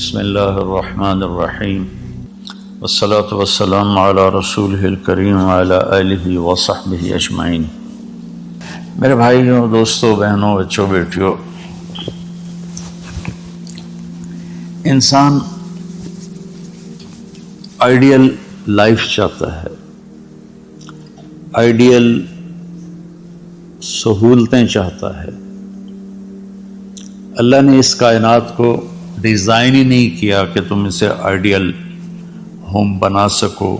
بسم اللہ الرحمن الرحیم والصلاة والسلام علی رسولہ الکریم وعلی آلہ وصحبہ اجمعین۔ میرے بھائیوں، دوستوں، بہنوں، بچوں، بیٹیوں، انسان آئیڈیل لائف چاہتا ہے، آئیڈیل سہولتیں چاہتا ہے۔ اللہ نے اس کائنات کو ڈیزائن ہی نہیں کیا کہ تم اسے آئیڈیل ہوم بنا سکو،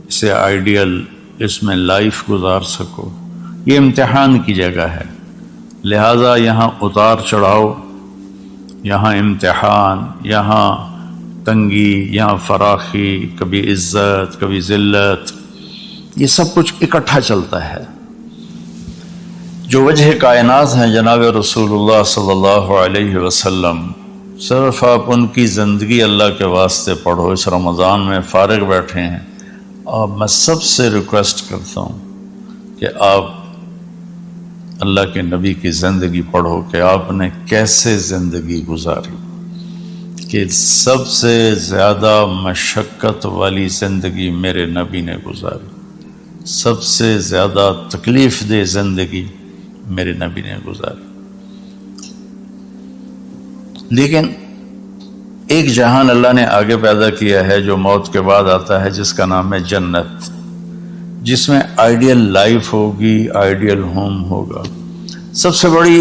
اسے آئیڈیل اس میں لائف گزار سکو۔ یہ امتحان کی جگہ ہے، لہذا یہاں اتار چڑھاؤ، یہاں امتحان، یہاں تنگی، یہاں فراخی، کبھی عزت، کبھی ذلت، یہ سب کچھ اکٹھا چلتا ہے۔ جو وجہ کائنات ہیں جناب رسول اللہ صلی اللہ علیہ وسلم، صرف آپ ان کی زندگی اللہ کے واسطے پڑھو۔ اس رمضان میں فارغ بیٹھے ہیں، اور میں سب سے ریکویسٹ کرتا ہوں کہ آپ اللہ کے نبی کی زندگی پڑھو کہ آپ نے کیسے زندگی گزاری، کہ سب سے زیادہ مشقت والی زندگی میرے نبی نے گزاری، سب سے زیادہ تکلیف دہ زندگی میرے نبی نے گزاری۔ لیکن ایک جہان اللہ نے آگے پیدا کیا ہے جو موت کے بعد آتا ہے، جس کا نام ہے جنت، جس میں آئیڈیل لائف ہوگی، آئیڈیل ہوم ہوگا۔ سب سے بڑی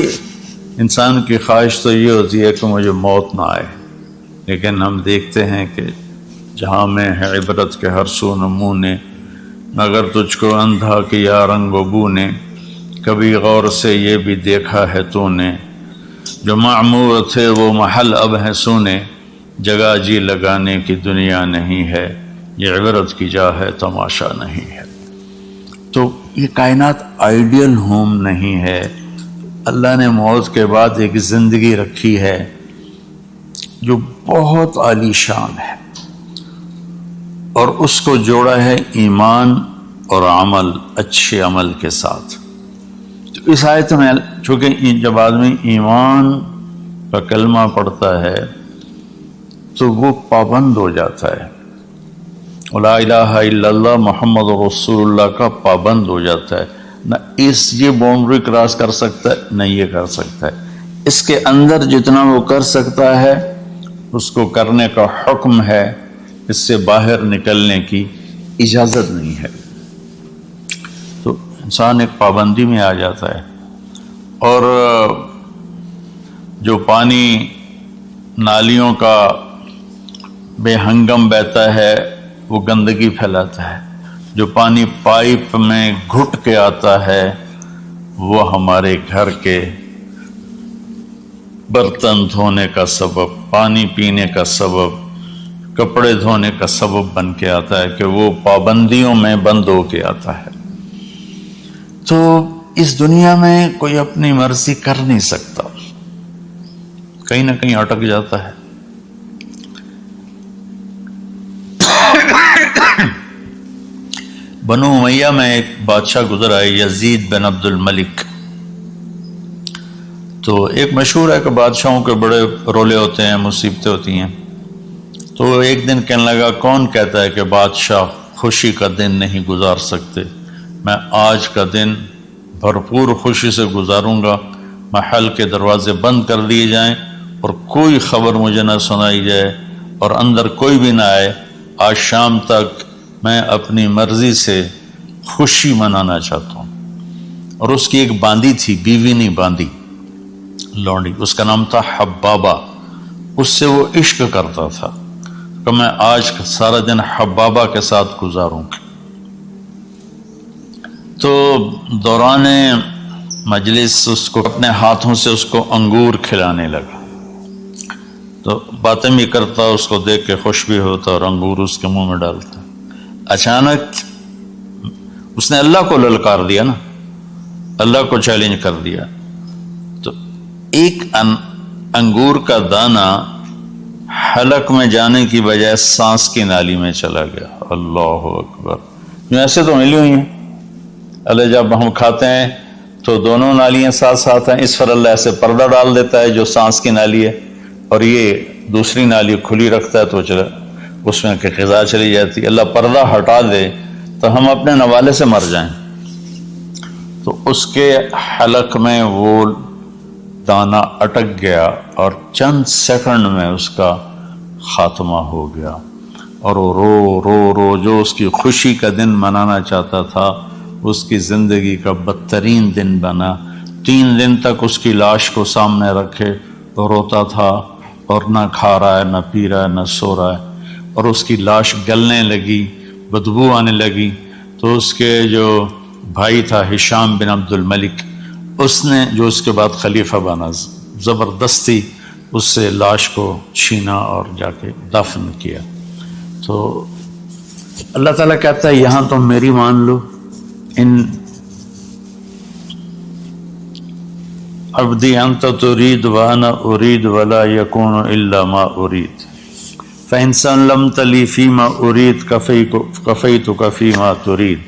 انسان کی خواہش تو یہ ہوتی ہے کہ مجھے موت نہ آئے، لیکن ہم دیکھتے ہیں کہ جہاں میں ہے عبرت کے ہر سو نمونے، مگر تجھ کو اندھا کیا رنگ و بو نے، کبھی غور سے یہ بھی دیکھا ہے تو نے، جو معمور تھے وہ محل اب ہیں سونے، جگہ جی لگانے کی دنیا نہیں ہے، یہ عبرت کی جا ہے تماشا نہیں ہے۔ تو یہ کائنات آئیڈیل ہوم نہیں ہے۔ اللہ نے موت کے بعد ایک زندگی رکھی ہے جو بہت عالی شان ہے، اور اس کو جوڑا ہے ایمان اور عمل، اچھے عمل کے ساتھ۔ تو اس آیت میں چونکہ جب آدمی ایمان کا کلمہ پڑھتا ہے تو وہ پابند ہو جاتا ہے، لا الہ الا اللہ محمد رسول اللہ کا پابند ہو جاتا ہے، نہ یہ باؤنڈری کراس کر سکتا ہے، نہ یہ کر سکتا ہے۔ اس کے اندر جتنا وہ کر سکتا ہے اس کو کرنے کا حکم ہے، اس سے باہر نکلنے کی اجازت نہیں ہے۔ تو انسان ایک پابندی میں آ جاتا ہے، اور جو پانی نالیوں کا بے ہنگم بہتا ہے وہ گندگی پھیلاتا ہے، جو پانی پائپ میں گھٹ کے آتا ہے وہ ہمارے گھر کے برتن دھونے کا سبب، پانی پینے کا سبب، کپڑے دھونے کا سبب بن کے آتا ہے، کہ وہ پابندیوں میں بند ہو کے آتا ہے۔ تو اس دنیا میں کوئی اپنی مرضی کر نہیں سکتا، کہیں نہ کہیں اٹک جاتا ہے۔ بنو امیہ میں ایک بادشاہ گزر آئے، یزید بن عبد الملک۔ تو ایک مشہور ہے کہ بادشاہوں کے بڑے رولے ہوتے ہیں، مصیبتیں ہوتی ہیں۔ تو ایک دن کہنے لگا، کون کہتا ہے کہ بادشاہ خوشی کا دن نہیں گزار سکتے؟ میں آج کا دن بھرپور خوشی سے گزاروں گا، محل کے دروازے بند کر دیے جائیں اور کوئی خبر مجھے نہ سنائی جائے اور اندر کوئی بھی نہ آئے۔ آج شام تک میں اپنی مرضی سے خوشی منانا چاہتا ہوں۔ اور اس کی ایک باندی تھی، بیوی نہیں باندی، لونڈی، اس کا نام تھا حبابہ۔ اس سے وہ عشق کرتا تھا کہ میں آج سارا دن حبابہ کے ساتھ گزاروں گا۔ تو دوران مجلس اس کو اپنے ہاتھوں سے اس کو انگور کھلانے لگا، تو باتیں بھی کرتا، اس کو دیکھ کے خوش بھی ہوتا اور انگور اس کے منہ میں ڈالتا۔ اچانک اس نے اللہ کو للکار دیا نا، اللہ کو چیلنج کر دیا، تو ایک انگور کا دانہ حلق میں جانے کی بجائے سانس کی نالی میں چلا گیا۔ اللہ اکبر! ایسے تو ملی ہوئی ہیں اللہ، جب ہم کھاتے ہیں تو دونوں نالیاں ساتھ ساتھ ہیں، اس پر اللہ ایسے پردہ ڈال دیتا ہے جو سانس کی نالی ہے، اور یہ دوسری نالی کھلی رکھتا ہے تو چلا اس میں کہ غذا چلی جاتی. اللہ پردہ ہٹا دے تو ہم اپنے نوالے سے مر جائیں. تو اس کے حلق میں وہ دانہ اٹک گیا اور چند سیکنڈ میں اس کا خاتمہ ہو گیا. اور وہ رو رو رو جو اس کی خوشی کا دن منانا چاہتا تھا اس کی زندگی کا بدترین دن بنا. 3 دن تک اس کی لاش کو سامنے رکھے تو روتا تھا اور نہ کھا رہا ہے نہ پی رہا ہے نہ سو رہا ہے. اور اس کی لاش گلنے لگی، بدبو آنے لگی. تو اس کے جو بھائی تھا ہشام بن عبد الملک، اس نے جو اس کے بعد خلیفہ بنا، زبردستی اس سے لاش کو چھینا اور جا کے دفن کیا. تو اللہ تعالیٰ کہتا ہے یہاں تم میری مان لو، ان عبدی انت ترید وانا ارید ولا یکون الا ما ارید فانسان لم تلی فیما ارید کفیتک فیما ترید.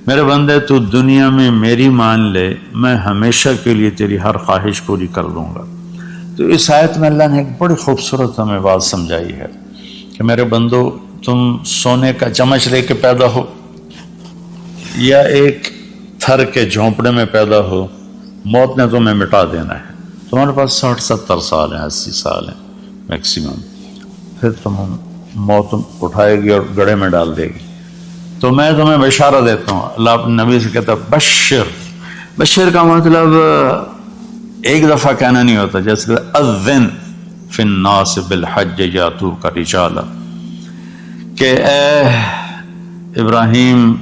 میرے بندے تو دنیا میں میری مان لے، میں ہمیشہ کے لیے تیری ہر خواہش پوری کر دوں گا. تو اس آیت میں اللہ نے ایک بڑی خوبصورت ہمیں بات سمجھائی ہے کہ میرے بندو تم سونے کا چمچ لے کے پیدا ہو یا ایک تھر کے جھونپڑے میں پیدا ہو، موت نے تمہیں مٹا دینا ہے. تمہارے پاس 60-70 سال ہیں، 80 سال ہیں میکسیمم، پھر موت اٹھائے گی اور گڑھے میں ڈال دے گی. تو میں تمہیں بشارہ دیتا ہوں. اللہ اپنے نبی سے کہتا ہے بشر کا مطلب ایک دفعہ کہنا نہیں ہوتا، جیسے اذن فی الناس بالحج یاتوک رجالا، کہ اے ابراہیم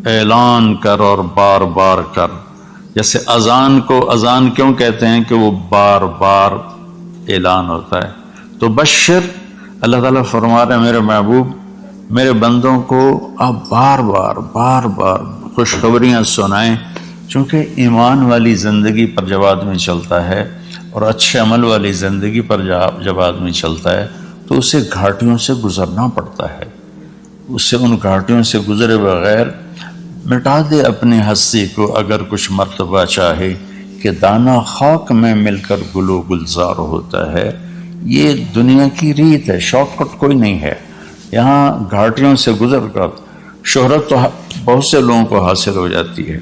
اعلان کر اور بار بار کر. جیسے اذان کو اذان کیوں کہتے ہیں کہ وہ بار بار اعلان ہوتا ہے. تو بشر، اللہ تعالیٰ فرما رہے ہیں میرے محبوب میرے بندوں کو آپ بار بار خوشخبریاں سنائیں، چونکہ ایمان والی زندگی پر جب آدمی چلتا ہے اور اچھے عمل والی زندگی پر جب آدمی چلتا ہے تو اسے گھاٹیوں سے گزرنا پڑتا ہے. اسے ان گھاٹیوں سے گزرے بغیر مٹا دے اپنی ہستی کو اگر کچھ مرتبہ چاہے کہ دانہ خاک میں مل کر گلو گلزار ہوتا ہے. یہ دنیا کی ریت ہے، شارٹ کٹ کوئی نہیں ہے. یہاں گھاٹیوں سے گزر کر شہرت تو بہت سے لوگوں کو حاصل ہو جاتی ہے،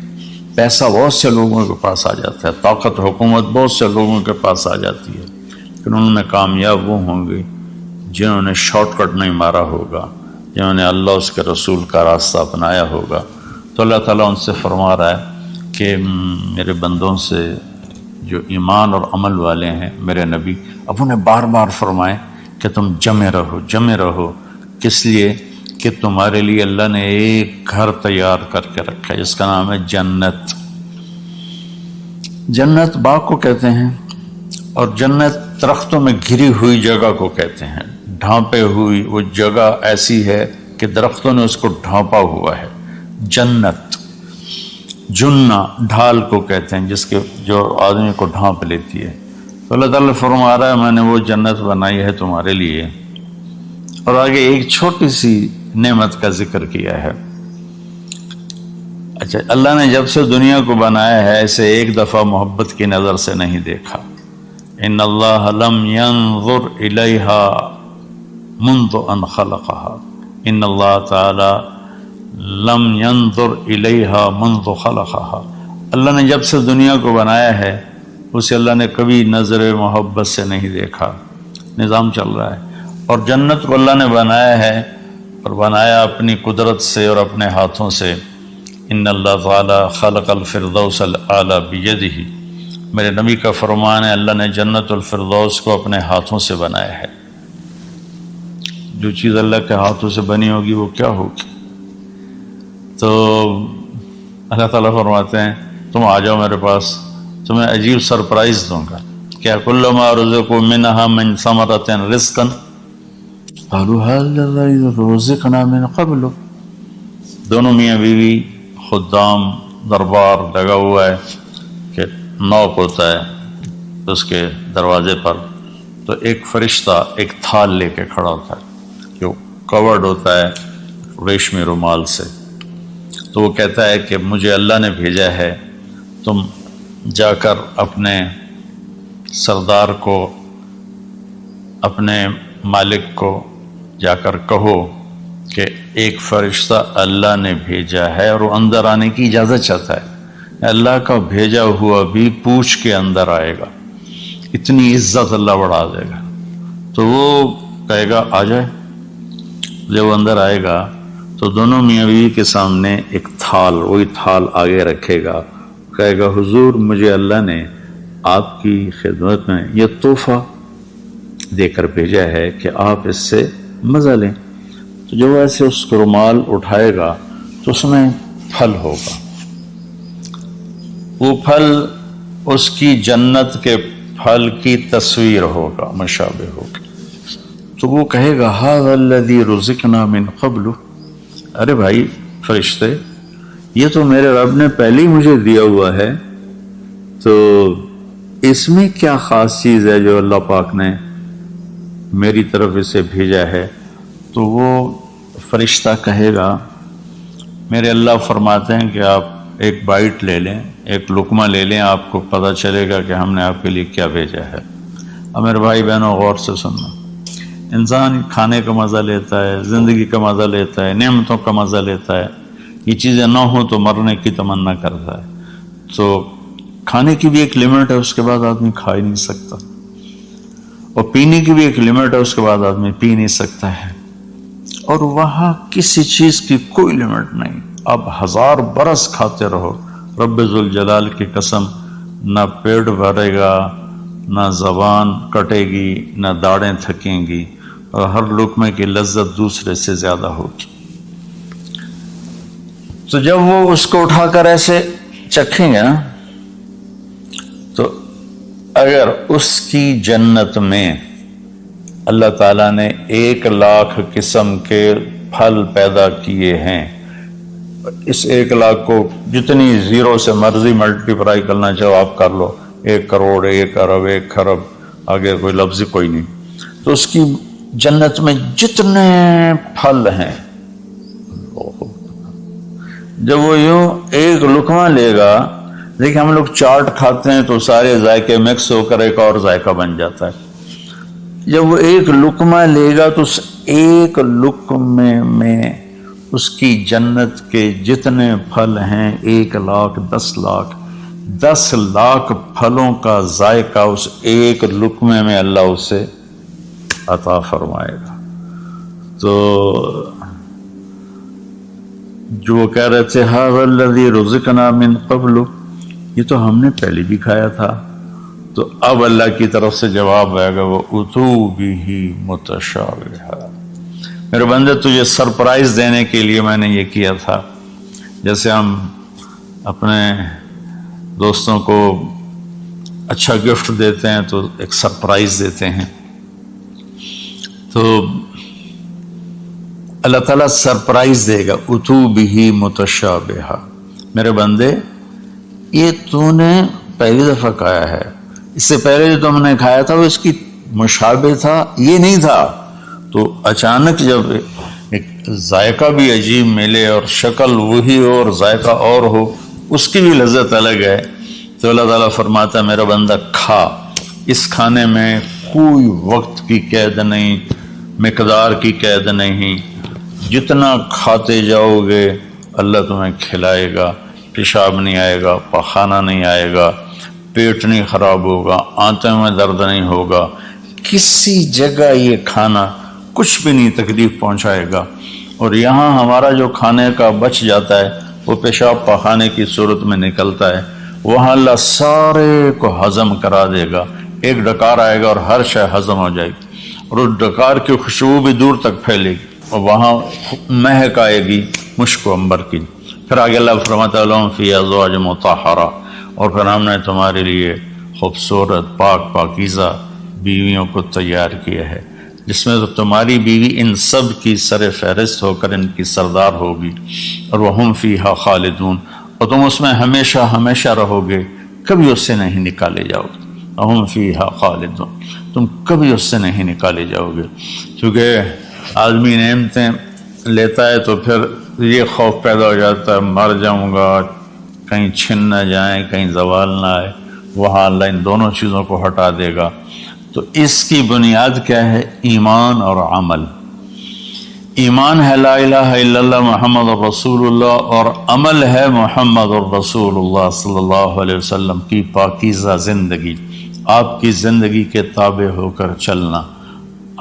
پیسہ بہت سے لوگوں کے پاس آ جاتا ہے، طاقت حکومت بہت سے لوگوں کے پاس آ جاتی ہے، لیکن ان میں کامیاب وہ ہوں گے جنہوں نے شارٹ کٹ نہیں مارا ہوگا، جنہوں نے اللہ اس کے رسول کا راستہ اپنایا ہوگا. تو اللہ تعالیٰ ان سے فرما رہا ہے کہ میرے بندوں سے جو ایمان اور عمل والے ہیں میرے نبی، اب انہیں بار بار فرمائیں کہ تم جمے رہو. کس لیے؟ کہ تمہارے لیے اللہ نے ایک گھر تیار کر کے رکھا ہے جس کا نام ہے جنت. جنت باغ کو کہتے ہیں اور جنت درختوں میں گھری ہوئی جگہ کو کہتے ہیں. ڈھانپے ہوئی وہ جگہ ایسی ہے کہ درختوں نے اس کو ڈھانپا ہوا ہے. جنت جنہ ڈھال کو کہتے ہیں جس کے جو آدمی کو ڈھانپ لیتی ہے. تو اللہ تعالیٰ فرما رہا ہے میں نے وہ جنت بنائی ہے تمہارے لیے. اور آگے ایک چھوٹی سی نعمت کا ذکر کیا ہے. اچھا، اللہ نے جب سے دنیا کو بنایا ہے اسے ایک دفعہ محبت کی نظر سے نہیں دیکھا. ان اللہ لم ينظر الیہا منذ ان خلقها. ان اللہ تعالی لم ينظر الیہا منذ خلقها. اللہ نے جب سے دنیا کو بنایا ہے اسے اللہ نے کبھی نظر محبت سے نہیں دیکھا. نظام چل رہا ہے. اور جنت کو اللہ نے بنایا ہے اور بنایا اپنی قدرت سے اور اپنے ہاتھوں سے. ان اللہ تعالی خلق الفردوس الاعلی بیدہ. میرے نبی کا فرمان ہے اللہ نے جنت الفردوس کو اپنے ہاتھوں سے بنایا ہے. جو چیز اللہ کے ہاتھوں سے بنی ہوگی وہ کیا ہوگی؟ تو اللہ تعالیٰ فرماتے ہیں تم آ جاؤ میرے پاس، تمہیں عجیب سرپرائز دوں گا. کیا کلما رزقوا منها من ثمرۃ رزقا قالوا هذا رزقنا من قبل. دونوں میاں بیوی خدام دربار لگا ہوا ہے کہ نوک ہوتا ہے اس کے دروازے پر، تو ایک فرشتہ ایک تھال لے کے کھڑا ہوتا ہے جو کورڈ ہوتا ہے ریشمی رومال سے. تو وہ کہتا ہے کہ مجھے اللہ نے بھیجا ہے، تم جا کر اپنے سردار کو، اپنے مالک کو جا کر کہو کہ ایک فرشتہ اللہ نے بھیجا ہے اور وہ اندر آنے کی اجازت چاہتا ہے، اللہ کا بھیجا ہوا بھی پوچھ کے اندر آئے گا، اتنی عزت اللہ بڑھا دے گا۔ تو وہ کہے گا آ جائے۔ جب وہ اندر آئے گا تو دونوں میاں بیوی کے سامنے ایک تھال، وہی تھال آگے رکھے گا، کہے گا حضور مجھے اللہ نے آپ کی خدمت میں یہ تحفہ دے کر بھیجا ہے کہ آپ اس سے مزہ لیں۔ تو جو ایسے اس کو رومال اٹھائے گا تو اس میں پھل ہوگا، وہ پھل اس کی جنت کے پھل کی تصویر ہوگا، مشابہ ہوگا۔ تو وہ کہے گا ھذا الذی رزقنا من قبل، ارے بھائی فرشتے یہ تو میرے رب نے پہلے ہی مجھے دیا ہوا ہے، تو اس میں کیا خاص چیز ہے جو اللہ پاک نے میری طرف اسے بھیجا ہے؟ تو وہ فرشتہ کہے گا میرے اللہ فرماتے ہیں کہ آپ ایک بائٹ لے لیں، ایک لقمہ لے لیں، آپ کو پتہ چلے گا کہ ہم نے آپ کے لیے کیا بھیجا ہے۔ اب میرے بھائی بہنوں غور سے سننا، انسان کھانے کا مزہ لیتا ہے، زندگی کا مزہ لیتا ہے، نعمتوں کا مزہ لیتا ہے، یہ چیزیں نہ ہوں تو مرنے کی تمنا کرتا ہے۔ تو کھانے کی بھی ایک لمٹ ہے، اس کے بعد آدمی کھا ہی نہیں سکتا، اور پینے کی بھی ایک لمٹ ہے، اس کے بعد آدمی پی نہیں سکتا ہے، اور وہاں کسی چیز کی کوئی لمٹ نہیں، اب 1000 برس کھاتے رہو، رب ذوالجلال کی قسم نہ پیٹ بھرے گا، نہ زبان کٹے گی، نہ داڑیں تھکیں گی، اور ہر لقمے کی لذت دوسرے سے زیادہ ہوگی۔ تو جب وہ اس کو اٹھا کر ایسے چکھیں گے نا، تو اگر اس کی جنت میں اللہ تعالیٰ نے 1,00,000 قسم کے پھل پیدا کیے ہیں، اس 1,00,000 کو جتنی زیرو سے مرضی ملٹیپلائی کرنا چاہو آپ کر لو، 1 کروڑ، 1 ارب، 1 خرب، آگے کوئی لفظ کوئی نہیں۔ تو اس کی جنت میں جتنے پھل ہیں، جب وہ یوں ایک لقمہ لے گا، دیکھیں ہم لوگ چاٹ کھاتے ہیں تو سارے ذائقے مکس ہو کر ایک اور ذائقہ بن جاتا ہے، جب وہ ایک لقمہ لے گا تو اس ایک لقمے میں اس کی جنت کے جتنے پھل ہیں 1,00,000، 10,00,000، 10,00,000 پھلوں کا ذائقہ اس ایک لقمے میں اللہ اسے عطا فرمائے گا۔ تو جو وہ کہہ رہے تھے ھذا الذی رزقنا من قبل، یہ تو ہم نے پہلے بھی کھایا تھا، تو اب اللہ کی طرف سے جواب آئے گا وہ اتو بہ متشابہا، میرے بندے تجھے سرپرائز دینے کے لیے میں نے یہ کیا تھا، جیسے ہم اپنے دوستوں کو اچھا گفٹ دیتے ہیں تو ایک سرپرائز دیتے ہیں، تو اللہ تعالیٰ سرپرائز دے گا اتو بہ متشابہا، میرے بندے یہ تو نے پہلی دفعہ کھایا ہے، اس سے پہلے جو تم نے کھایا تھا وہ اس کی مشابہ تھا، یہ نہیں تھا۔ تو اچانک جب ایک ذائقہ بھی عجیب ملے اور شکل وہی ہو اور ذائقہ اور ہو، اس کی بھی لذت الگ ہے، تو اللہ تعالیٰ فرماتا ہے میرا بندہ کھا، اس کھانے میں کوئی وقت کی قید نہیں، مقدار کی قید نہیں، جتنا کھاتے جاؤ گے اللہ تمہیں کھلائے گا، پیشاب نہیں آئے گا، پخانہ نہیں آئے گا، پیٹ نہیں خراب ہوگا، آنتوں میں درد نہیں ہوگا، کسی جگہ یہ کھانا کچھ بھی نہیں تکلیف پہنچائے گا، اور یہاں ہمارا جو کھانے کا بچ جاتا ہے وہ پیشاب پخانے کی صورت میں نکلتا ہے، وہاں اللہ سارے کو ہضم کرا دے گا، ایک ڈکار آئے گا اور ہر شے ہضم ہو جائے گی، اور اس ڈکار کی خوشبو بھی دور تک پھیلے گی، اور وہاں مہک آئے گی مشک و عنبر کی۔ پھر آگے اللہ فرماتا ہے لہم فیہا ازواج مطہرہ، اور پھر ہم نے تمہارے لیے خوبصورت پاک پاکیزہ بیویوں کو تیار کیا ہے، جس میں تو تمہاری بیوی ان سب کی سر فہرست ہو کر ان کی سردار ہوگی، اور وہم فیہا خالدون، اور تم اس میں ہمیشہ ہمیشہ رہو گے، کبھی اس سے نہیں نکالے جاؤ گے، وہم فیہا خالدون، تم کبھی اس سے نہیں نکالے جاؤ گے۔ کیونکہ آدمی نعمتیں لیتا ہے تو پھر یہ خوف پیدا ہو جاتا ہے مر جاؤں گا، کہیں چھن نہ جائیں، کہیں زوال نہ آئے، وہاں اللہ ان دونوں چیزوں کو ہٹا دے گا۔ تو اس کی بنیاد کیا ہے؟ ایمان اور عمل۔ ایمان ہے لا الہ الا اللہ محمد رسول اللہ، اور عمل ہے محمد رسول اللہ صلی اللہ علیہ وسلم کی پاکیزہ زندگی، آپ کی زندگی کے تابع ہو کر چلنا،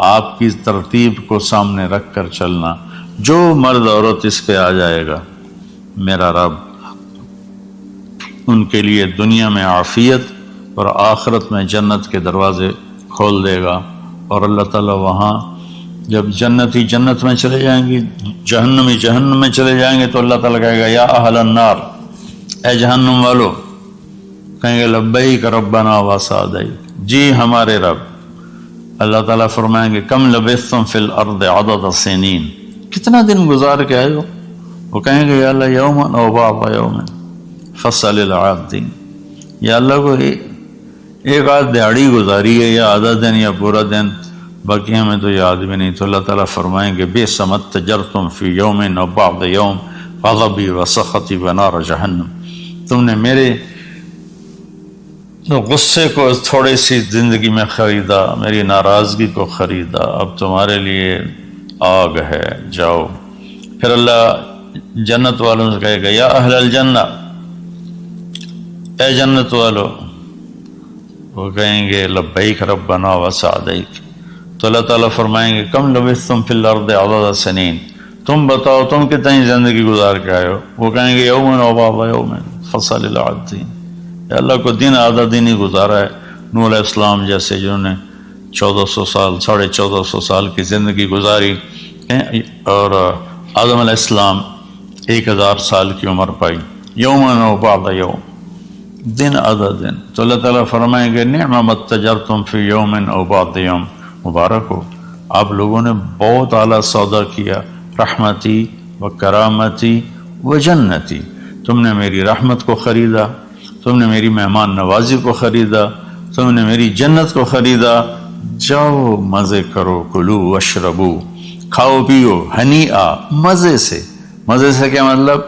آپ کی ترتیب کو سامنے رکھ کر چلنا۔ جو مرد عورت اس پہ آ جائے گا، میرا رب ان کے لیے دنیا میں عافیت اور آخرت میں جنت کے دروازے کھول دے گا، اور اللہ تعالیٰ وہاں جب جنتی جنت میں چلے جائیں گے، جہنمی جہنم میں چلے جائیں گے، تو اللہ تعالیٰ کہے گا یا اہل النار، اے جہنم والو، کہیں گے لبیک ربنا وسعدیک، جی ہمارے رب۔ اللہ تعالیٰ فرمائیں گے کم لبثتم فی الارض عدد سنین، کتنا دن گزار کے آئے ہو؟ وہ کہیں گے یا اللہ یوما او بعض یوم فصل العابدین، یا اللہ کو ایک آدھ دیہڑی گزاری ہے، یا آدھا دن یا پورا دن، باقی ہمیں تو یاد بھی نہیں۔ تو اللہ تعالیٰ فرمائیں گے بئس ما اتجرتم فی یوم او بعض یوم غضبی وسخطی ونار جہنم، تم نے میرے غصے کو تھوڑی سی زندگی میں خریدا، میری ناراضگی کو خریدا، اب تمہارے لیے آگ ہے، جاؤ۔ پھر اللہ جنت والوں سے کہے گا یا اہل الجنہ، اے جنت والو، وہ کہیں گے لبیک ربنا وسعدیک، تو اللہ تعالیٰ فرمائیں گے کم لبثتم فی الارض عدد سنین، تم بتاؤ تم کتنی زندگی گزار کے آئے ہو؟ وہ کہیں گے یوم او بعض یوم فصل العابدین، یا اللہ کو دن آدھا دن ہی گزارا ہے۔ نوح علیہ السلام جیسے جنہوں نے 1400 سال 1450 سال کی زندگی گزاری، اور آدم علیہ السلام 1000 سال کی عمر پائی، یوم او بعض یوم، دن آدھا دن۔ تو اللہ تعالیٰ فرمائیں گے نعم ما اتجرتم فی یوم او بعض یوم، مبارک ہو، آپ لوگوں نے بہت اعلیٰ سودا کیا، رحمتی و کرامتی و جنتی، تم نے میری رحمت کو خریدا، تم نے میری مہمان نوازی کو خریدا، تم نے میری جنت کو خریدا، جاؤ مزے کرو، کلو واشربو، کھاؤ پیو، ہنیئا، مزے سے۔ مزے سے کیا مطلب؟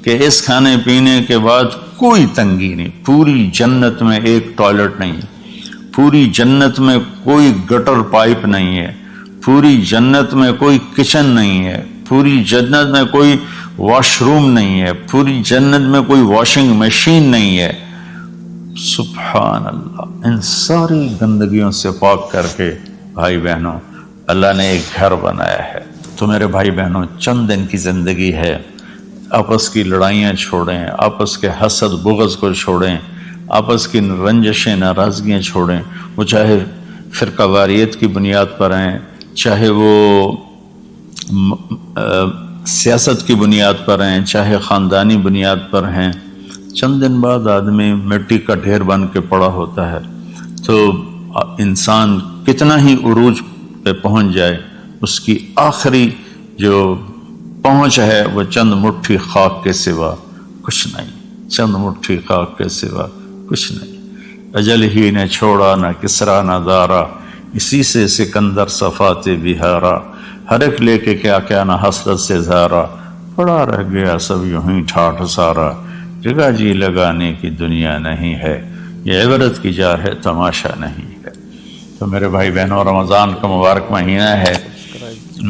کہ اس کھانے پینے کے بعد کوئی تنگی نہیں، پوری جنت میں ایک ٹوائلٹ نہیں ہے، پوری جنت میں کوئی گٹر پائپ نہیں ہے، پوری جنت میں کوئی کچن نہیں ہے، پوری جنت میں کوئی واش روم نہیں ہے، پوری جنت میں کوئی واشنگ مشین نہیں ہے۔ سبحان اللہ، ان ساری گندگیوں سے پاک کر کے بھائی بہنوں اللہ نے ایک گھر بنایا ہے۔ تو میرے بھائی بہنوں چند دن کی زندگی ہے، آپس کی لڑائیاں چھوڑیں، آپس کے حسد بغض کو چھوڑیں، آپس کی رنجشیں ناراضگیاں چھوڑیں، وہ چاہے فرقہ واریت کی بنیاد پر ہیں، چاہے وہ سیاست کی بنیاد پر ہیں، چاہے خاندانی بنیاد پر ہیں۔ چند دن بعد آدمی مٹی کا ڈھیر بن کے پڑا ہوتا ہے، تو انسان کتنا ہی عروج پہ پہنچ جائے، اس کی آخری جو پہنچ ہے وہ چند مٹھی خاک کے سوا کچھ نہیں، چند مٹھی خاک کے سوا کچھ نہیں۔ اجل ہی نے چھوڑا نہ کسرا نہ دارا، اسی سے سکندر صفات بہارا، ہر ایک لے کے کیا کیا نہ حسرت سے زارا، پڑا رہ گیا سب یوں ہی ٹھاٹھ سارا، جگہ جی لگانے کی دنیا نہیں ہے، یہ عبرت کی جا ہے تماشا نہیں ہے۔ تو میرے بھائی بہنوں رمضان کا مبارک مہینہ ہے،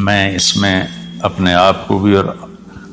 میں اس میں اپنے آپ کو بھی اور